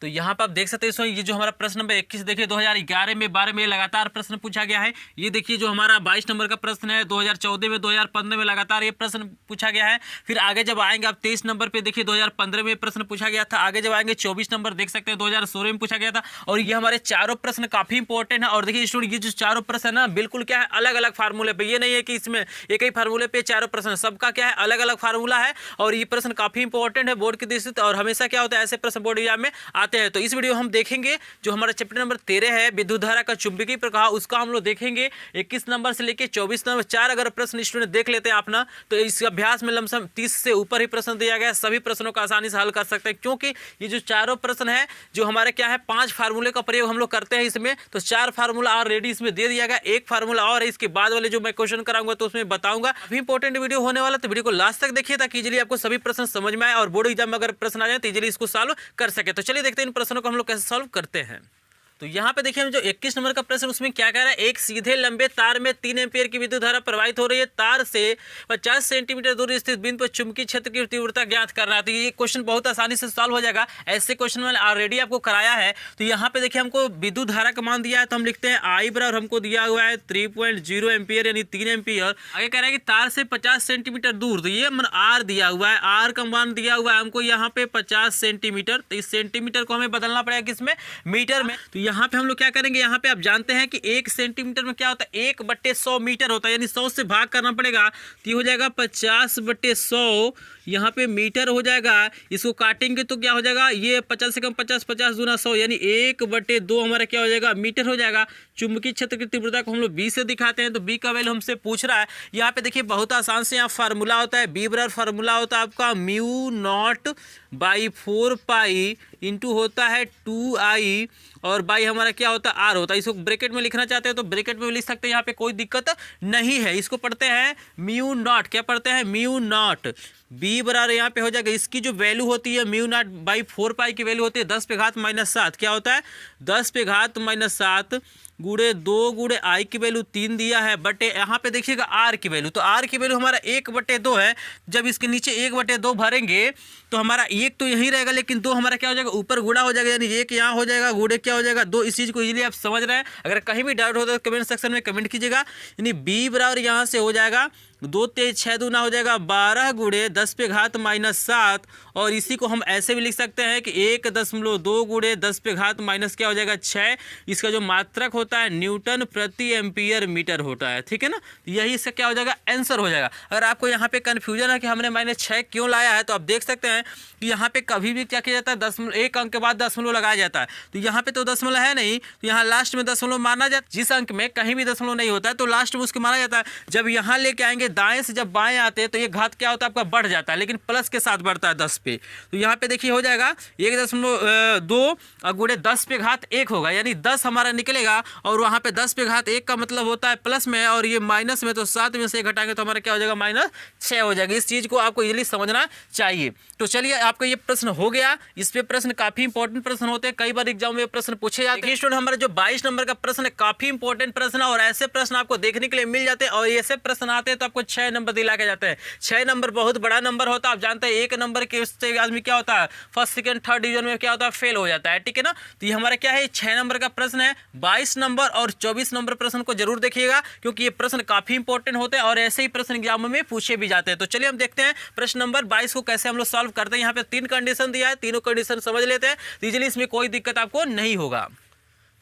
तो यहाँ पर आप देख सकते हैं ये जो हमारा प्रश्न नंबर 21 देखिए 2011 में 12 में लगातार प्रश्न पूछा गया है। ये देखिए जो हमारा 22 नंबर का प्रश्न है 2014 में 2015 में लगातार ये प्रश्न पूछा गया है। फिर आगे जब आएंगे आप 23 नंबर पे देखिए 2015 में प्रश्न पूछा गया था। आगे जब आएंगे 24 नंबर देख सकते हैं 2016 में पूछा गया था। और ये हमारे चारों प्रश्न काफी इंपॉर्टेंट है। और देखिए स्टूडेंट ये जो चारों प्रश्न है ना बिल्कुल क्या है अलग अलग फार्मूले पे, ये नहीं है कि इसमें एक ही फार्मूले पे चारों प्रश्न, सबका क्या है अलग अलग फार्मूला है। और ये प्रश्न काफी इंपॉर्टेंट है बोर्ड की दृष्टि से और हमेशा क्या होता है ऐसे प्रश्न बोर्ड एग्जाम में आते हैं। तो इस वीडियो हम देखेंगे जो हमारा चैप्टर नंबर 13 है विद्युत धारा का चुंबकीय प्रवाह, उसका हम लोग देखेंगे 21 नंबर से लेकर 24 नंबर। 4 अगर प्रश्न स्टूडेंट देख लेते हैं आप ना तो इस अभ्यास में लमसम 30 से ऊपर ही प्रश्न दिया गया है। सभी प्रश्नों का आसानी से हल कर सकते हैं क्योंकि ये जो चारों प्रश्न है जो हमारे क्या है 5 फार्मूले का प्रयोग हम लोग करते हैं इसमें। तो 4 फार्मूला ऑलरेडी इसमें दे दिया गया, एक फार्मूला और है इसके बाद वाले जो मैं क्वेश्चन कराऊंगा तो उसमें बताऊंगा। अभी इंपॉर्टेंट वीडियो होने वाला, तो वीडियो को लास्ट तक देखिए ताकि इजीली आपको सभी प्रश्न समझ में आए और बोर्ड एग्जाम में अगर प्रश्न आ जाए तो इजीली इसको सॉल्व कर सके। तो चलिए देखते हैं इन प्रश्नों को हम लोग कैसे सॉल्व करते हैं। तो यहाँ पे देखिए हम जो 21 नंबर का प्रश्न उसमें क्या कह रहा है, एक सीधे लंबे तार में 3 एम्पीयर की विद्युत धारा प्रवाहित हो रही है। तार से 50 सेंटीमीटर दूर स्थित बिंदु पर चुंबकीय क्षेत्र की तीव्रता ज्ञात करना है। तो ये क्वेश्चन बहुत आसानी से सॉल्व हो जाएगा, ऐसे क्वेश्चन मैंने ऑलरेडी आपको कराया है। तो यहाँ पे देखिए हमको विद्युत धारा का मान दिया है तो हम लिखते हैं आई बराबर हमको दिया हुआ है 3.0 एम्पीयर यानी 3 एम्पीयर। आगे कह रहा है कि तार से 50 सेंटीमीटर दूर, तो ये आर दिया हुआ है, आर का मान दिया हुआ है हमको यहाँ पे 50 सेंटीमीटर। तो इस सेंटीमीटर को हमें बदलना पड़ेगा किसमें, मीटर में। तो यहाँ पे हम लोग क्या करेंगे, यहाँ पे आप जानते हैं कि 1 सेंटीमीटर में क्या होता है 1/100 मीटर होता है, यानी 100 से भाग करना पड़ेगा तो ये हो जाएगा 50/100 यहाँ पे मीटर हो जाएगा। इसको काटेंगे तो क्या हो जाएगा, ये 50 से कम 50, 50 दूना 100 यानी 1/2 हमारा क्या हो जाएगा मीटर हो जाएगा। चुंबकीय क्षेत्र की तीव्रता को हम लोग बी से दिखाते हैं तो बी का वैल्यू हमसे पूछ रहा है। यहाँ पे देखिए बहुत आसान से यहाँ फार्मूला होता है, बी बराबर फार्मूला होता है आपका μ0/4 पाई इंटू होता है 2I और बाई हमारा क्या होता है आर होता है। इसको ब्रैकेट में लिखना चाहते हैं तो ब्रैकेट में लिख सकते हैं, यहाँ पे कोई दिक्कत नहीं है। इसको पढ़ते हैं μ0, क्या पढ़ते हैं μ0। बी बराबर यहाँ पे हो जाएगा, इसकी जो वैल्यू होती है μ0/4 पाई की वैल्यू होती है 10⁻⁻7। क्या होता है 10⁻⁷ गुड़े 2 गुड़े आई की वैल्यू 3 दिया है बटे यहाँ पे देखिएगा आर की वैल्यू, तो आर की वैल्यू हमारा 1/2 है। जब इसके नीचे 1/2 भरेंगे तो हमारा 1 तो यहीं रहेगा लेकिन 2 हमारा क्या हो जाएगा ऊपर गुड़ा हो जाएगा, यानी 1 यहाँ हो जाएगा गुड़े क्या हो जाएगा 2। इस चीज़ को इजीली आप समझ रहे हैं। अगर कहीं भी डाउट होता है तो कमेंट सेक्शन में कमेंट कीजिएगा। यानी बी बराबर यहाँ से हो जाएगा 2 तेज 6 दूना हो जाएगा 12 गुड़े 10⁻⁻7 और इसी को हम ऐसे भी लिख सकते हैं कि 1.2 गुड़े 10⁻⁻ क्या हो जाएगा 6। इसका जो मात्रक होता है न्यूटन प्रति एम्पियर मीटर होता है, ठीक है ना। यही इसका क्या हो जाएगा आंसर हो जाएगा। अगर आपको यहाँ पे कन्फ्यूजन है कि हमने -6 क्यों लाया है तो आप देख सकते हैं कि यहाँ पे कभी भी क्या किया जाता है दशमलव, एक अंक के बाद दशमलव लगाया जाता है। तो यहाँ पे तो दशमलव है नहीं तो यहाँ लास्ट में दशमलव माना जाता है। जिस अंक में कहीं भी दशमलव नहीं होता है तो लास्ट में उसको माना जाता है। जब यहाँ लेके आएंगे दाएं से जब बाएं आते हैं तो ये घात क्या होता है आपका बढ़ जाता है, लेकिन प्लस के साथ बढ़ता है 10 पे। तो यहाँ पे देखिए हो जाएगा 1.2 और गुड़े 10⁻1 होगा, यानी 10 हमारा निकलेगा और वहाँ पे 10⁻1 का मतलब होता है प्लस में और ये माइनस में, तो 7 में से घटाएंगे तो हमारा क्या हो जाएगा -6 हो जाएगा। इस चीज़ को आपको इजीली समझना चाहिए। तो चलिए आपका ये प्रश्न हो गया। इस पे प्रश्न काफी इंपॉर्टेंट प्रश्न होते हैं, कई बार एग्जाम में प्रश्न पूछे जाते हैं। स्टूडेंट हमारा जो 22 नंबर का प्रश्न है काफी इंपॉर्टेंट प्रश्न है और ऐसे प्रश्न आपको देखने के लिए मिल जाते हैं। और ऐसे प्रश्न आते हैं तो आपको 6 नंबर दिला के जाते हैं। 6 नंबर बहुत बड़ा नंबर होता है। आप जानते हैं 1 नंबर के उससे आदमी क्या होता है फर्स्ट सेकंड थर्ड डिवीजन में क्या होता है फेल हो जाता है, ठीक है ना। तो ये हमारा क्या है 6 नंबर का प्रश्न है। 22 नंबर और 24 नंबर प्रश्न को जरूर देखिएगा क्योंकि ये प्रश्न काफी इंपॉर्टेंट होते हैं और ऐसे ही प्रश्न एग्जाम में पूछे भी जाते हैं। तो चलिए हम देखते हैं प्रश्न नंबर 22 को कैसे हम लोग सॉल्व करते हैं। यहाँ पे 3 कंडीशन दिया है, तीनों कंडीशन समझ लेते हैं तो इजीली इसमें कोई दिक्कत आपको नहीं होगा।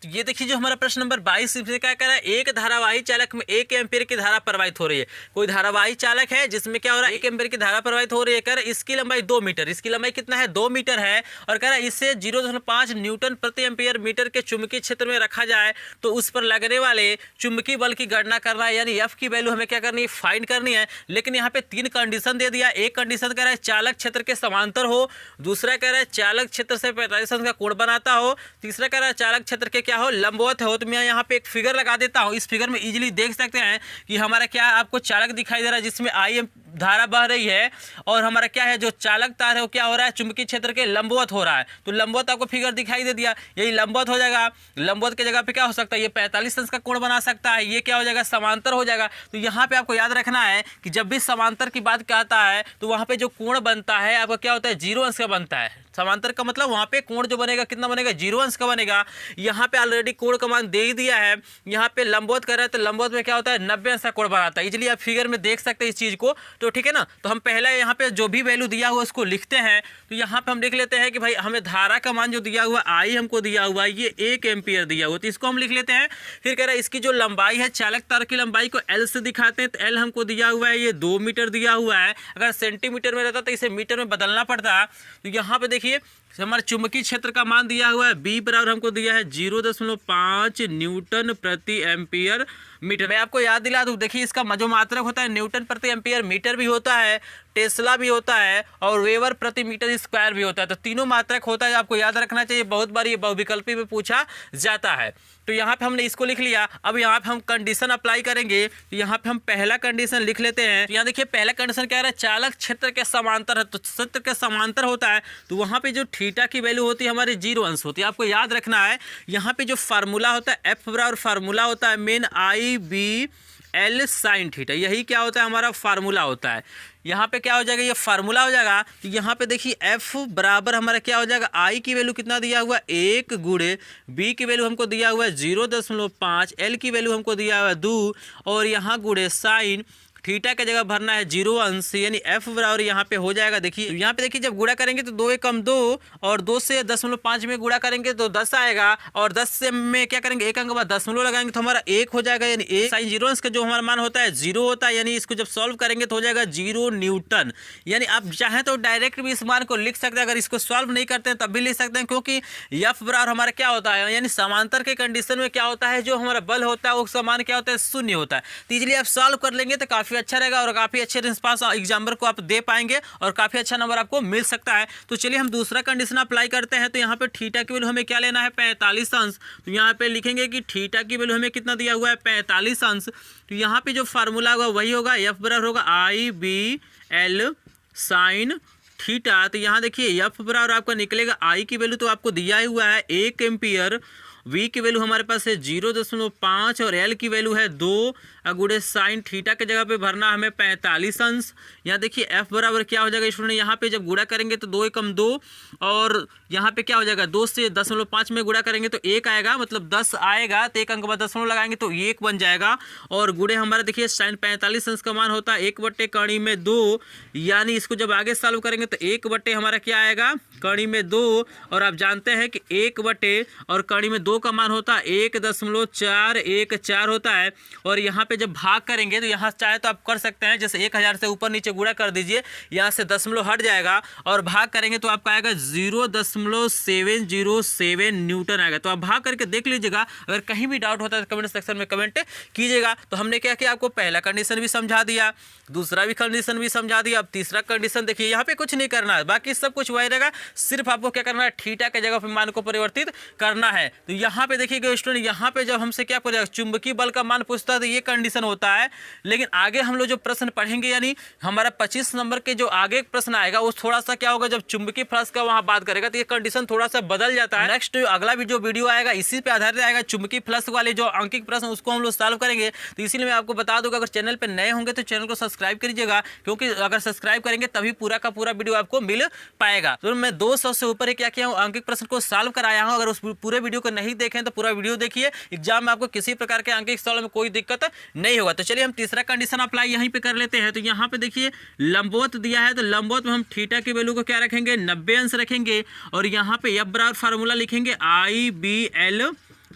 तो ये देखिए जो हमारा प्रश्न नंबर 22 इसमें क्या कह रहा है, एक धारावाही चालक में 1 एम्पीयर की धारा प्रवाहित हो रही है। कोई धारावाही चालक है जिसमें क्या हो रहा है 1 एम्पीयर की धारा प्रवाहित हो रही है। कह रहा है इसकी लंबाई 2 मीटर, इसकी लंबाई कितना है 2 मीटर है और कह रहा है इसे 0.5 न्यूटन प्रति एम्पीयर मीटर के चुंबकीय क्षेत्र में रखा जाए तो उस पर लगने वाले चुंबकीय बल की गणना करना है, यानी एफ की वैल्यू हमें क्या करनी है फाइंड करनी है। लेकिन यहाँ पे 3 कंडीशन दे दिया। एक कंडीशन कह रहा है चालक क्षेत्र के समांतर हो, दूसरा कह रहा है चालक क्षेत्र से 45 अंश का कोण बनाता हो, तीसरा कह रहा है चालक क्षेत्र के क्या हो लंबवत हो। तो मैं यहाँ पे एक फिगर लगा देता हूँ। इस फिगर में इजीली देख सकते हैं कि हमारा क्या आपको चालक दिखाई दे रहा है जिसमें आई धारा बह रही है और हमारा क्या है जो चालक तार है वो क्या हो रहा है चुंबकीय क्षेत्र के लंबवत हो रहा है। तो लंबवत आपको फिगर दिखाई दे दिया, यही लंबवत हो जाएगा। लंबवत के जगह पे क्या हो सकता है ये 45 अंश का कोण बना सकता है, ये क्या हो जाएगा समांतर हो जाएगा। तो यहाँ पे आपको याद रखना है कि जब भी समांतर की बात कहता है तो वहाँ पे जो कोण बनता है आपका क्या होता है 0 अंश का बनता है। समांतर का मतलब वहाँ पे कोण जो बनेगा कितना बनेगा, 0 अंश का बनेगा। यहाँ पे ऑलरेडी कोण का मान दे ही दिया है। यहाँ पे लंबवत कर रहा है तो लंबवत में क्या होता है, 90 अंश का कोण बनाता है। इसलिए आप फिगर में देख सकते हैं इस चीज को। तो ठीक है ना, तो हम पहले यहाँ पे जो भी वैल्यू दिया हुआ उसको लिखते हैं। तो यहाँ पे हम लिख लेते हैं कि भाई हमें धारा का मान जो दिया हुआ आई हमको दिया हुआ है ये 1 एम्पियर दिया हुआ, तो इसको हम लिख लेते हैं। फिर कह रहा है इसकी जो लंबाई है, चालक तार की लंबाई को एल से दिखाते हैं, तो एल हमको दिया हुआ है ये 2 मीटर दिया हुआ है। अगर सेंटीमीटर में रहता तो इसे मीटर में बदलना पड़ता। तो यहाँ पे देखिए हमारे चुंबकीय क्षेत्र का मान दिया हुआ है बी बराबर हमको दिया है 0.5 न्यूटन प्रति एम्पियर मीटर। मैं आपको याद दिला दूं, देखिए इसका जो मात्रक होता है न्यूटन प्रति एम्पियर मीटर भी होता है, टेस्ला भी होता है और वेबर प्रति मीटर स्क्वायर भी होता है। तो तीनों मात्रक होता है, आपको याद रखना चाहिए। बहुत बार ये बहुविकल्पी में पूछा जाता है। तो यहाँ पे हमने इसको लिख लिया। अब यहाँ पे हम कंडीशन अप्लाई करेंगे। तो यहाँ पे हम पहला कंडीशन लिख लेते हैं। तो यहाँ देखिए पहला कंडीशन क्या है, चालक क्षेत्र के समांतर है। तो क्षेत्र के समांतर होता है तो वहाँ पे जो थीटा की वैल्यू होती है हमारी 0 अंश होती है। आपको याद रखना है यहाँ पे जो फार्मूला होता है एफ बराबर फार्मूला होता है मेन आई बी एल साइन थीटा, यही क्या होता है हमारा फार्मूला होता है। यहाँ पे क्या हो जाएगा, ये फार्मूला हो जाएगा। तो यहाँ पे देखिए एफ बराबर हमारा क्या हो जाएगा, आई की वैल्यू कितना दिया हुआ 1 गुणे बी की वैल्यू हमको दिया हुआ है 0.5, एल की वैल्यू हमको दिया हुआ है 2 और यहाँ गुणे साइन थीटा के जगह भरना है 0 अंश, यानी एफ बराबर यहाँ पे हो जाएगा। देखिए यहाँ पे देखिए जब गुणा करेंगे तो 2 एकम 2 और 2 से 0.5 में गुणा करेंगे तो 10 आएगा और 10 से में क्या करेंगे एक अंक बाद दशमलव लगाएंगे तो हमारा 1 हो जाएगा, यानी 1 साइन 0 अंश का जो हमारा मान होता है 0 होता है। यानी इसको जब सॉल्व करेंगे तो हो जाएगा 0 न्यूटन। यानी आप चाहें तो डायरेक्ट भी इस मान को लिख सकते हैं, अगर इसको सॉल्व नहीं करते हैं तब भी लिख सकते हैं, क्योंकि एफ बराबर हमारा क्या होता है, यानी समांतर के कंडीशन में क्या होता है, जो हमारा बल होता है उसका मान क्या होता है, 0 होता है। तो इसलिए आप सॉल्व कर लेंगे तो काफी अच्छा रहेगा और काफी अच्छे रिस्पांस एग्जामिनर को आप दे पाएंगे और काफी अच्छा नंबर आपको मिल सकता है। तो चलिए हम दूसरा कंडीशन अप्लाई करते हैं। तो यहाँ पे थीटा की वैल्यू हमें क्या लेना है, 45 अंश। तो यहाँ पे लिखेंगे कि थीटा की वैल्यू हमें कितना दिया हुआ है, 45 अंश। तो यहाँ पे जो फार्मूला होगा वही होगा, एफ बराबर होगा आई बी एल साइन थीटा। तो यहाँ देखिए एफ बराबर आपका निकलेगा आई की वैल्यू तो आपको दिया हुआ है 1 एम्पियर, वी की वैल्यू हमारे पास है 0.5 और एल की वैल्यू है 2 गुणे साइन थीटा के जगह पे भरना हमें 45 अंश। यहाँ देखिए एफ बराबर क्या हो जाएगा स्टूडेंट, यहाँ पे जब गुणा करेंगे तो 2 एकम 2 और यहाँ पे क्या हो जाएगा 2 से 0.5 में गुणा करेंगे तो 1 आएगा, मतलब 10 आएगा तो 1 अंक बाद दशमलव लगाएंगे तो 1 बन जाएगा। और गुणे हमारा देखिए साइन 45 अंश का मान होता है 1 बटे कड़ी में 2, यानी इसको जब आगे सॉल्व करेंगे तो 1 बटे हमारा क्या आएगा, कड़ी में 2। और आप जानते हैं कि 1 बटे और कड़ी में 2 का मान होता है 1.414 होता है। और यहाँ पे जब भाग करेंगे तो यहाँ चाहे तो आप कर सकते हैं, जैसे 1000 से ऊपर नीचे गुणा कर दीजिए, यहाँ से दशमलव हट जाएगा और भाग करेंगे तो आपका आएगा 0.707 न्यूटन आएगा। तो आप भाग करके देख लीजिएगा, अगर कहीं भी डाउट होता है तो कमेंट सेक्शन में कमेंट कीजिएगा। तो हमने क्या किया, आपको पहला कंडीशन भी समझा दिया, दूसरा भी कंडीशन भी समझा दिया। अब तीसरा कंडीशन देखिए, यहाँ पे कुछ नहीं करना है, बाकी सब कुछ वही रहेगा, सिर्फ आपको क्या करना है, थीटा के जगह पे मान को परिवर्तित करना है। तो यहाँ पे देखिएगा स्टूडेंट, यहाँ पे जब हमसे क्या पूछेगा, चुंबकीय बल का मान पूछता है तो ये कंडीशन होता है। लेकिन आगे हम लोग जो प्रश्न पढ़ेंगे, यानी हमारा 25 नंबर के जो आगे प्रश्न आएगा वो थोड़ा सा क्या होगा, जब चुंबकीय फ्लक्स का वहां बात करेगा तो ये कंडीशन थोड़ा सा बदल जाता है। नेक्स्ट अगला भी जो वीडियो आएगा इसी पे आधारित आएगा, चुंबकीय फ्लक्स वाले जो अंकित प्रश्न उसको हम लोग सॉल्व करेंगे। तो इसीलिए मैं आपको बता दूंगा, अगर चैनल पे नए होंगे तो चैनल को सब्सक्राइब करिएगा, क्योंकि अगर सब्सक्राइब करेंगे तभी पूरा का पूरा वीडियो आपको मिल पाएगा। तो मैं 200 से ऊपर क्या किया हूँ, अंकित प्रश्न को सॉल्व कराया हूँ। अगर उस पूरे वीडियो को नहीं देखें तो पूरा वीडियो देखिए, एग्जाम में आपको किसी प्रकार के अंकित सॉल्व में कोई दिक्कत नहीं होगा। तो चलिए हम तीसरा कंडीशन अप्लाई यहीं पे कर लेते हैं। तो यहाँ पे देखिए लंबवत दिया है, तो लंबवत में हम थीटा की वैल्यू को क्या रखेंगे, 90 अंश रखेंगे। और यहाँ पे एफ बराबर फार्मूला लिखेंगे आई बी एल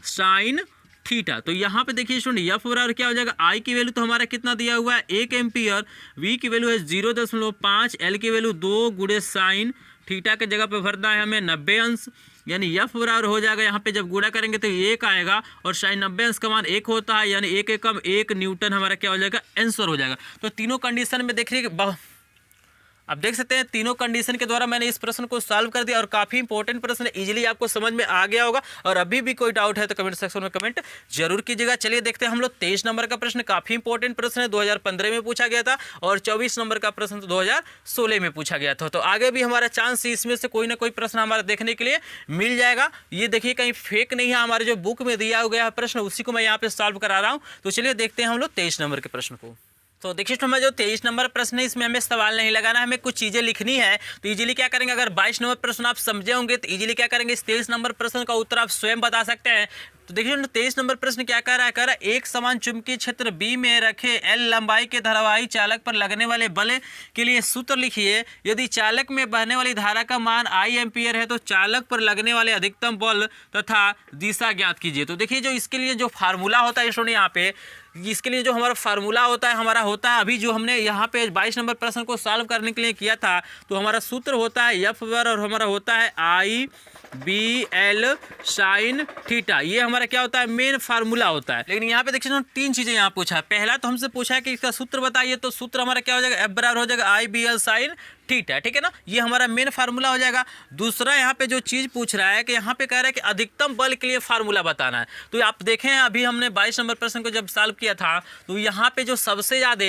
साइन थीटा। तो यहाँ पे देखिए स्टूडेंट, एफ बराबर क्या हो जाएगा, आई की वैल्यू तो हमारा कितना दिया हुआ है 1 एम्पियर, वी की वैल्यू है 0.5, एल की वैल्यू 2 गुणे साइन थीटा के जगह पे भरना है हमें 90 अंश, यानी एफ बराबर हो जाएगा, यहाँ पे जब गुणा करेंगे तो 1 आएगा और साइन 90 अंश का मान 1 होता है, यानी 1 एकम 1 न्यूटन हमारा क्या हो जाएगा, आंसर हो जाएगा। तो तीनों कंडीशन में देखिए आप देख सकते हैं तीनों कंडीशन के द्वारा मैंने इस प्रश्न को सॉल्व कर दिया और काफी इंपॉर्टेंट प्रश्न है, इजीली आपको समझ में आ गया होगा। और अभी भी कोई डाउट है तो कमेंट सेक्शन में कमेंट जरूर कीजिएगा। चलिए देखते हैं हम लोग 23 नंबर का प्रश्न, काफी इंपॉर्टेंट प्रश्न है, 2015 में पूछा गया था और 24 नंबर का प्रश्न 2016 में पूछा गया था। तो आगे भी हमारा चांस इसमें से कोई ना कोई प्रश्न हमारा देखने के लिए मिल जाएगा। ये देखिए कहीं फेक नहीं है, हमारे जो बुक में दिया गया है प्रश्न उसी को मैं यहाँ पे सॉल्व करा रहा हूँ। तो चलिए देखते हैं हम लोग 23 नंबर के प्रश्न को। तो देखिए हमारा जो 23 नंबर प्रश्न है इसमें हमें सवाल नहीं लगाना, हमें कुछ चीज़ें लिखनी है। तो इजीली क्या करेंगे, अगर 22 नंबर प्रश्न आप समझे होंगे तो इजीली क्या करेंगे, इस 23 नंबर प्रश्न का उत्तर आप स्वयं बता सकते हैं। तो देखिए 23 नंबर प्रश्न क्या कह रहा है, एक समान चुंबकीय क्षेत्र बी में रखे एल लंबाई के धारावाही चालक पर लगने वाले बल के लिए सूत्र लिखिए। यदि चालक में बहने वाली धारा का मान आई एम्पियर है तो चालक पर लगने वाले अधिकतम बल तथा दिशा ज्ञात कीजिए। तो देखिए जो इसके लिए जो फार्मूला होता है स्टूडेंट, यहाँ पे इसके लिए जो हमारा फार्मूला होता है हमारा होता है, अभी जो हमने यहाँ पे 22 नंबर प्रश्न को सॉल्व करने के लिए किया था, तो हमारा सूत्र होता है एफ बर और हमारा होता है आई बी एल साइन थीटा। ये हमारा क्या होता है, मेन फार्मूला होता है। लेकिन यहाँ पे देखिए 3 चीज़ें यहाँ पूछा है। पहला तो हमसे पूछा है कि इसका सूत्र बताइए, तो सूत्र हमारा क्या हो जाएगा, एफ बराबर हो जाएगा आई बी एल साइन थीटा, ठीक है ना, ये हमारा मेन फार्मूला हो जाएगा। दूसरा यहाँ पे जो चीज़ पूछ रहा है कि यहाँ पे कह रहा है कि अधिकतम बल के लिए फार्मूला बताना है। तो आप देखें अभी हमने 22 नंबर प्रश्न को जब सॉल्व किया था तो यहाँ पे जो सबसे ज़्यादा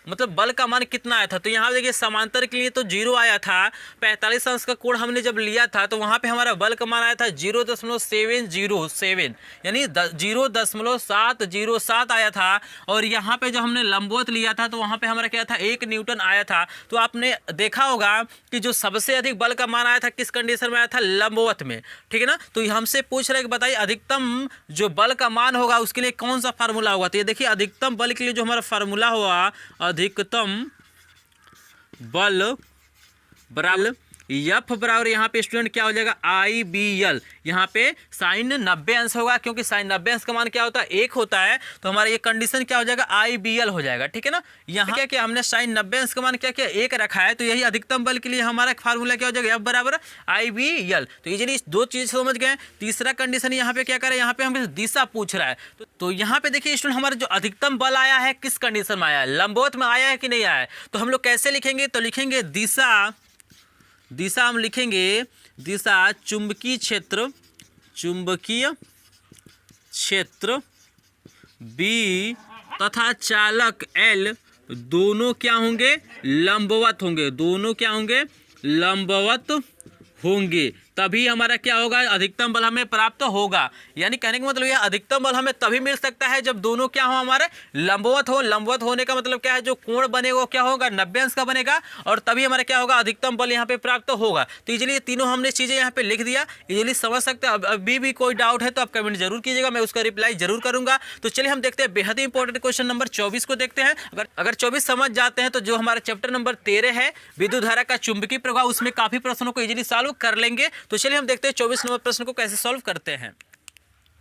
मतलब बल का मान कितना आया था, तो यहाँ देखिए समांतर के लिए तो 0 आया था, 45 अंश का कोण हमने जब लिया था तो वहाँ पे हमारा बल का मान आया था 0.707, यानी 0.707 आया था। और यहाँ पे जो हमने लंबवत लिया था तो वहाँ पे हमारा क्या था, 1 न्यूटन आया था। तो आपने देखा होगा कि जो सबसे अधिक बल का मान आया था किस कंडीशन में आया था, लंबवत में, ठीक है ना। तो हमसे पूछ रहे कि बताइए अधिकतम जो बल का मान होगा उसके लिए कौन सा फार्मूला होगा। तो ये देखिए अधिकतम बल के लिए जो हमारा फार्मूला हुआ, अधिकतम बल बराबर एफ बराबर यहाँ पे स्टूडेंट क्या हो जाएगा, आई बी एल। यहाँ पे साइन 90 अंश होगा, क्योंकि साइन 90 अंश का मान क्या होता है, 1 होता है। तो हमारा ये कंडीशन क्या हो जाएगा, आई बी एल हो जाएगा, ठीक है ना। यहाँ क्या किया हमने, साइन 90 अंश का मान क्या किया, 1 रखा है। तो यही अधिकतम बल के लिए हमारा फार्मूला क्या हो जाएगा, एफ बराबर आई बी एल। तो इजीली 2 चीज़ समझ गए। तीसरा कंडीशन यहाँ पे क्या करें, यहाँ पे हमें दिशा पूछ रहा है। तो यहाँ पे देखिए स्टूडेंट हमारा जो अधिकतम बल आया है किस कंडीशन में आया है, लंबवत में आया है कि नहीं आया है। तो हम लोग कैसे लिखेंगे, तो लिखेंगे दिशा हम लिखेंगे दिशा चुंबकीय क्षेत्र बी तथा चालक एल दोनों क्या होंगे, लंबवत होंगे, दोनों क्या होंगे, लंबवत होंगे। तभी हमारा क्या होगा, अधिकतम बल हमें प्राप्त होगा। यानी कहने का मतलब यह अधिकतम बल हमें तभी मिल सकता है जब दोनों क्या हो, हमारे लंबवत हो। लंबवत होने का मतलब क्या है, जो कोण बनेगा वो क्या होगा, 90 अंश का बनेगा, और तभी हमारा क्या होगा, अधिकतम बल यहाँ पे प्राप्त होगा। तो इजीली तीनों हमने चीज़ें यहाँ पे लिख दिया, इजीली समझ सकते हैं। अभी भी कोई डाउट है तो आप कमेंट जरूर कीजिएगा, मैं उसका रिप्लाई जरूर करूंगा। तो चलिए हम देखते हैं बेहद ही इंपॉर्टेंट क्वेश्चन नंबर 24 को देखते हैं। अगर 24 समझ जाते हैं तो जो हमारा चैप्टर नंबर 13 है विद्युत धारा का चुंबकीय प्रभाव, उसमें काफी प्रश्नों को इजीली सॉल्व कर लेंगे। तो चलिए हम देखते हैं 24 नंबर प्रश्न को कैसे सॉल्व करते हैं।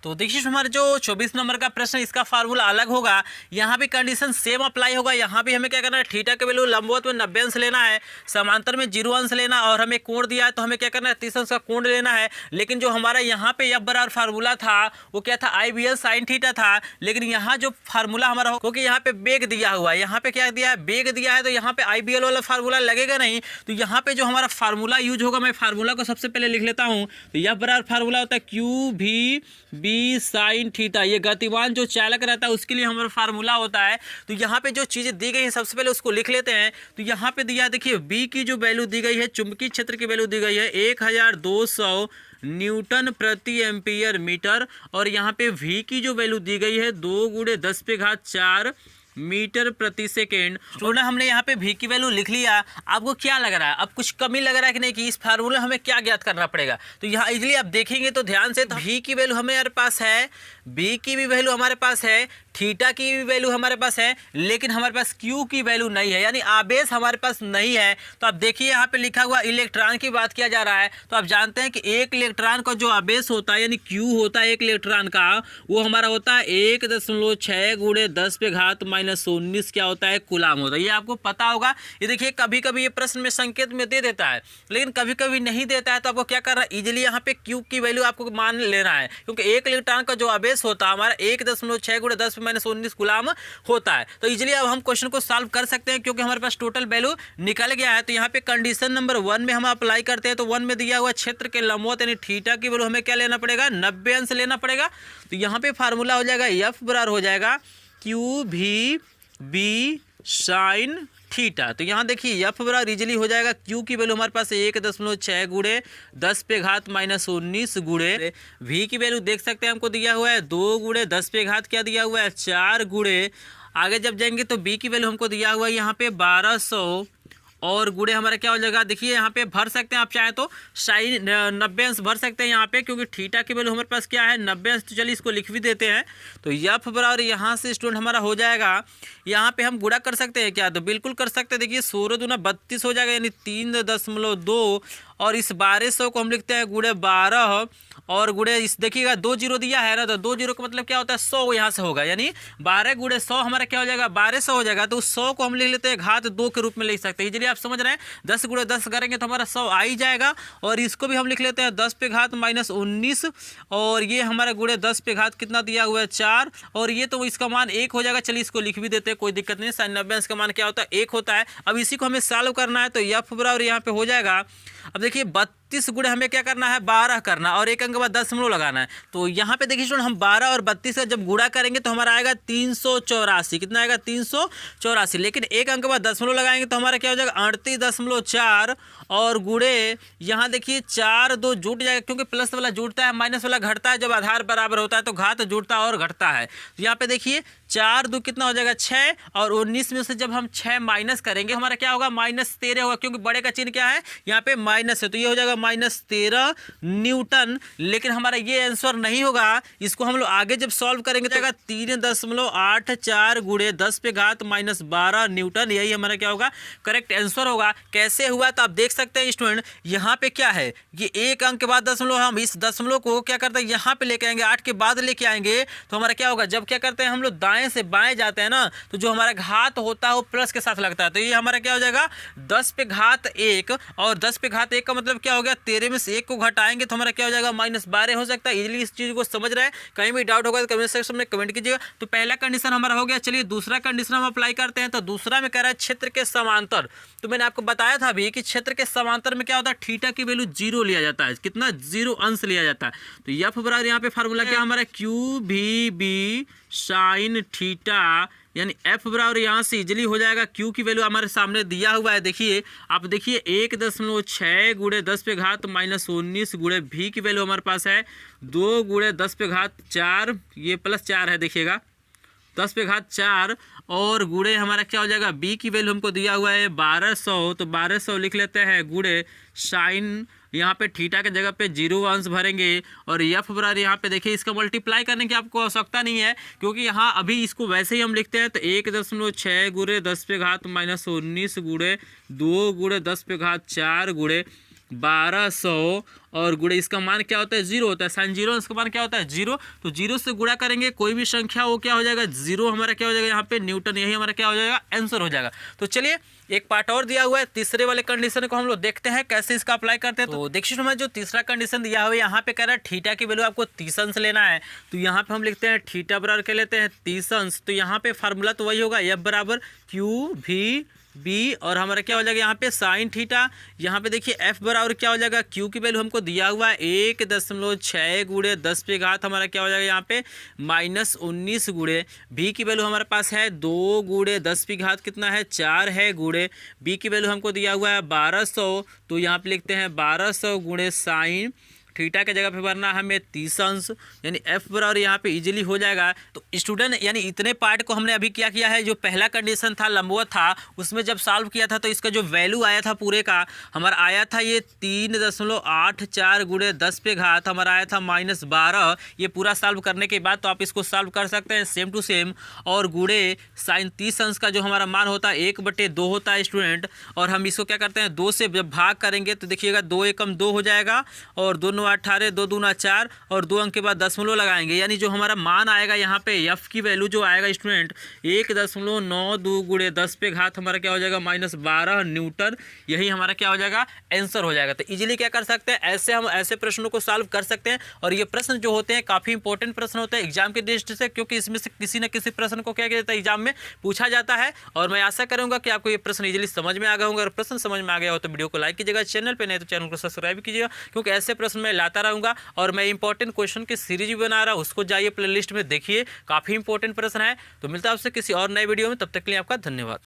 तो देखिए हमारे जो 24 नंबर का प्रश्न, इसका फार्मूला अलग होगा। यहाँ भी कंडीशन सेम अप्लाई होगा। यहाँ भी हमें क्या करना है, थीटा के वैल्यू लंबवत में 90 अंश लेना है, समांतर में 0 अंश लेना, और हमें कोण दिया है तो हमें क्या करना है, 30 अंश का कोण लेना है। लेकिन जो हमारा यहाँ पे एफ बराबर फार्मूला था वो क्या था, आई बी एल साइन थीटा था। लेकिन यहाँ जो फार्मूला हमारा हो, क्योंकि यहाँ पे बेग दिया हुआ है, यहाँ पे क्या दिया है, बेग दिया है, तो यहाँ पे आई बी एल वाला फार्मूला लगेगा नहीं। तो यहाँ पे जो हमारा फार्मूला यूज होगा, मैं फार्मूला को सबसे पहले लिख लेता हूँ। तो एफ बराबर फार्मूला होता है क्यू भी बी साइन थीटा। ये गतिमान जो चालक रहता है उसके लिए हमारा फार्मूला होता है। तो यहाँ पे जो चीज़ें दी गई है सबसे पहले उसको लिख लेते हैं। तो यहाँ पे दिया, देखिए बी की जो वैल्यू दी गई है, चुंबकीय क्षेत्र की वैल्यू दी गई है 1200 न्यूटन प्रति एम्पियर मीटर, और यहाँ पे वी की जो वैल्यू दी गई है 2 × 10⁴ मीटर प्रति सेकेंड। स्टूडेंट हमने यहाँ पे भी की वैल्यू लिख लिया। आपको क्या लग रहा है, अब कुछ कमी लग रहा है कि नहीं, कि इस फार्मूले हमें क्या ज्ञात करना पड़ेगा। तो यहाँ इजीली आप देखेंगे तो ध्यान से, तो भी की वैल्यू हमारे पास है, बी की भी वैल्यू हमारे पास है, थीटा की भी वैल्यू हमारे पास है, लेकिन हमारे पास क्यू की वैल्यू नहीं है, यानी आवेश हमारे पास नहीं है। तो आप देखिए यहाँ पे लिखा हुआ इलेक्ट्रॉन की बात किया जा रहा है। तो आप जानते हैं कि एक इलेक्ट्रॉन का जो आवेश होता है, यानी क्यू होता है एक इलेक्ट्रॉन का, वो हमारा होता है 1.6 × 10⁻⁻19 क्या होता है, कूलाम होता है। ये आपको पता होगा। ये देखिए कभी कभी ये प्रश्न में संकेत में दे देता है, लेकिन कभी कभी नहीं देता है। तो आपको क्या करना है, इजीली यहाँ पे क्यू की वैल्यू आपको मान लेना है, क्योंकि एक इलेक्ट्रॉन का जो आवेश होता है हमारा 1.6 × 10⁻19 कूलाम होता है। तो इजीली अब हम क्वेश्चन को सॉल्व कर सकते हैं, क्योंकि हमारे पास टोटल वैल्यू निकल गया है। तो यहाँ पे कंडीशन नंबर 1 में हम अप्लाई करते हैं। तो 1 में दिया हुआ क्षेत्र के लंबवत यानी थीटा की वैल्यू हमें क्या लेना पड़ेगा, 90 अंश लेना पड़ेगा। तो यहाँ पे फार्मूला हो जाएगा एफ बराबर हो जाएगा क्यू भी बी साइन थीटा। तो यहाँ देखिए एफ बराबर इजीली हो जाएगा, क्यू की वैल्यू हमारे पास 1.6 × 10⁻⁻19 गुणे, वी की वैल्यू देख सकते हैं हमको दिया हुआ है 2 × 10⁻, क्या दिया हुआ है 4 × आगे जब जाएंगे तो बी की वैल्यू हमको दिया हुआ है यहाँ पे 1200 और गुड़े हमारा क्या हो जाएगा, देखिए यहाँ पे भर सकते हैं आप चाहें तो साइन 90 अंश भर सकते हैं यहाँ पे, क्योंकि थीटा की वैल्यू हमारे पास क्या है 90 अंश। तो चलिए इसको लिख भी देते हैं। तो एफ बराबर यहाँ से स्टूडेंट हमारा हो जाएगा, यहाँ पे हम गुणा कर सकते हैं क्या, तो बिल्कुल कर सकते हैं। देखिए 16 दूना 32 हो जाएगा, यानी 3.2 और इस 1200 को हम लिखते हैं गुड़े 12 और गुड़े इस देखिएगा 2 जीरो दिया है ना, तो 2 जीरो का मतलब क्या होता है 100 यहाँ से होगा, यानी 12 गुड़े 100 हमारा क्या हो जाएगा 1200 हो जाएगा। तो 100 को हम लिख लेते हैं घात 2 के रूप में लिख सकते हैं। इजीली आप समझ रहे हैं, 10 गुड़े 10 करेंगे तो हमारा 100 आ ही जाएगा। और इसको भी हम लिख लेते हैं 10 पे घात -19 और ये हमारा गुड़े 10 पे घात कितना दिया हुआ है 4 और ये तो इसका मान 1 हो जाएगा। चलिए इसको लिख भी देते हैं, कोई दिक्कत नहीं। sin 90 अंश का मान क्या होता है 1 होता है। अब इसी को हमें सॉल्व करना है, तो एफ बराबर यहाँ पे हो जाएगा। अब देखिए 32 गुणे हमें क्या करना है 12 करना और एक अंक के बाद दशमलव लगाना है। तो यहाँ पे देखिए स्टूडेंट हम 12 और 32 का जब गुणा करेंगे तो हमारा आएगा 384। कितना आएगा 384, लेकिन एक अंक के बाद दशमलव लगाएंगे तो हमारा क्या हो जाएगा 38.4 और गुणे यहाँ देखिए 4 2 जुट जाएगा, क्योंकि प्लस वाला जुटता है माइनस वाला घटता है। जब आधार बराबर होता है तो घात जुड़ता और घटता है। तो यहाँ पे देखिए 4 2 कितना हो जाएगा 6 और 19 में से जब हम 6 माइनस करेंगे हमारा क्या होगा -13 होगा, क्योंकि बड़े का चिन्ह क्या है यहाँ पे माइनस है। तो ये हो जाएगा -13 न्यूटन। लेकिन हमारा ये आंसर नहीं होगा, इसको हम लोग आगे जब सॉल्व करेंगे तो 3.84 गुणे 10 पे घात -12 न्यूटन। यही हमारा क्या होगा करेक्ट आंसर होगा। कैसे हुआ तो आप देख सकते हैं स्टूडेंट, यहाँ पे क्या है ये एक अंक के बाद दशमलव, हम इस दशमलव को क्या करते हैं यहाँ पे लेके आएंगे, 8 के बाद लेके आएंगे तो हमारा क्या होगा, जब क्या करते हैं हम लोग दाएं से बाएं जाते हैं ना, तो जो हमारा घात होता है वो प्लस के साथ लगता है। तो ये हमारा क्या हो जाएगा 10 पे घात 1 और 10 पे घात 1 का मतलब क्या हो गया 13 में से 1 को घटाएंगे तो हमारा क्या हो जाएगा -12 हो सकता है। इजीली इस चीज को समझ रहे हैं, कहीं भी डाउट होगा तो कमेंट सेक्शन में कमेंट कीजिएगा। तो पहला कंडीशन हमारा हो गया। चलिए दूसरा कंडीशन हम अप्लाई करते हैं। तो दूसरा में कह रहा है क्षेत्र के समांतर। तो मैंने आपको बताया था अभी कि क्षेत्र के समांतर में क्या होता है थीटा की वैल्यू 0 लिया जाता है, कितना 0 अंश लिया जाता है। तो एफ बराबर यहाँ पे फार्मूला क्या हमारा QVB sin थीटा, यानी एफ बराबर यहाँ से इजिली हो जाएगा। क्यू की वैल्यू हमारे सामने दिया हुआ है, देखिए आप देखिए 1.6 गुणे 10 पे घात -19 गुणे भी की वैल्यू हमारे पास है 2 गुणे 10 पे घात 4, ये +4 है देखिएगा 10 पे घात 4 और गुणे हमारा क्या हो जाएगा बी की वैल्यू हमको दिया हुआ है 1200। तो 1200 लिख लेते हैं गुणे साइन, यहाँ पे थीटा के जगह पे 0 अंश भरेंगे और एफ बराबर यहाँ पे देखिए इसका मल्टीप्लाई करने की आपको आवश्यकता नहीं है, क्योंकि यहाँ अभी इसको वैसे ही हम लिखते हैं। तो 1.6 गुणे 10 पे घात -19 गुणे 2 गुणे 10 पे घात 4 गुणे 1200 और गुणे इसका मान क्या होता है 0 होता है। साइन 0 इसका मान क्या होता है 0। तो 0 से गुणा करेंगे कोई भी संख्या वो क्या हो जाएगा 0 हमारा क्या हो जाएगा यहाँ पे न्यूटन। यही हमारा क्या हो जाएगा आंसर हो जाएगा। तो चलिए एक पार्ट और दिया हुआ है, तीसरे वाले कंडीशन को हम लोग देखते हैं कैसे इसका अप्लाई करते हैं। तो देखिए हमारा जो तीसरा कंडीशन दिया हुआ है यहाँ पे कह रहा है थीटा की वैल्यू आपको 30 अंश लेना है। तो यहाँ पे हम लिखते हैं थीटा बराबर के लेते हैं 30 अंश। तो यहाँ पे फार्मूला तो वही होगा एफ बराबर QVB और हमारा क्या हो जाएगा यहाँ पे साइन थीटा। यहाँ पे देखिए एफ बराबर क्या हो जाएगा क्यू की वैल्यू हमको दिया हुआ है 1.6 गुणे 10 पे घात हमारा क्या हो जाएगा यहाँ पे -19 गुणे भी की वैल्यू हमारे पास है 2 गुणे 10 पे घात कितना है 4 है गुणे बी की वैल्यू हमको दिया हुआ है 1200। तो यहाँ पे लिखते हैं 1200 गुणे साइन थीटा के जगह पे भरना हमें 30 अंश, यानी एफ बराबर यहाँ पे इजीली हो जाएगा। तो स्टूडेंट यानी इतने पार्ट को हमने अभी क्या किया है, जो पहला कंडीशन था लंबवत था उसमें जब सॉल्व किया था तो इसका जो वैल्यू आया था पूरे का हमारा आया था ये 3.84 गुणे 10 पे घात हमारा आया था -12। ये पूरा सॉल्व करने के बाद तो आप इसको सॉल्व कर सकते हैं सेम टू सेम। और गुणे साइन 30 अंश का जो हमारा मान होता है 1/2 होता है स्टूडेंट। और हम इसको क्या करते हैं 2 से जब भाग करेंगे तो देखिएगा 2 एकम 2 हो जाएगा और 2 18 2 दूना 4 और 2 अंक के बाद दशमलव लगाएंगे, यानी जो हमारा मान आएगा यहाँ पे एफ की वैल्यू जो आएगा स्टूडेंट 1.92 गुणे 10 पे घात हमारा क्या हो जाएगा -12 न्यूटन। यही हमारा क्या हो जाएगा आंसर हो जाएगा। तो इजीली क्या कर सकते हैं ऐसे हम ऐसे प्रश्नों को सॉल्व कर सकते हैं। और ये प्रश्न जो होते हैं काफ़ी इंपॉर्टेंट प्रश्न होते हैं एग्जाम की दृष्टि से, क्योंकि इसमें से किसी न किसी प्रश्न को क्या किया जाता है एग्जाम में पूछा जाता है। और मैं आशा करूँगा कि आपको ये प्रश्न इजीली समझ में आ गए होंगे। अगर प्रश्न समझ में आ गया हो तो वीडियो को लाइक कीजिएगा, चैनल पर नहीं तो चैनल को सब्सक्राइब कीजिएगा, क्योंकि ऐसे प्रश्न मैं लाता रहूँगा। और मैं इंपॉर्टेंट क्वेश्चन की सीरीज भी बना रहा हूँ, उसको जाइए प्लेलिस्ट में देखिए, काफ़ी इंपॉर्टेंट प्रश्न है। तो मिलता है आपसे किसी और नए वीडियो में, तब तक के लिए आपका धन्यवाद।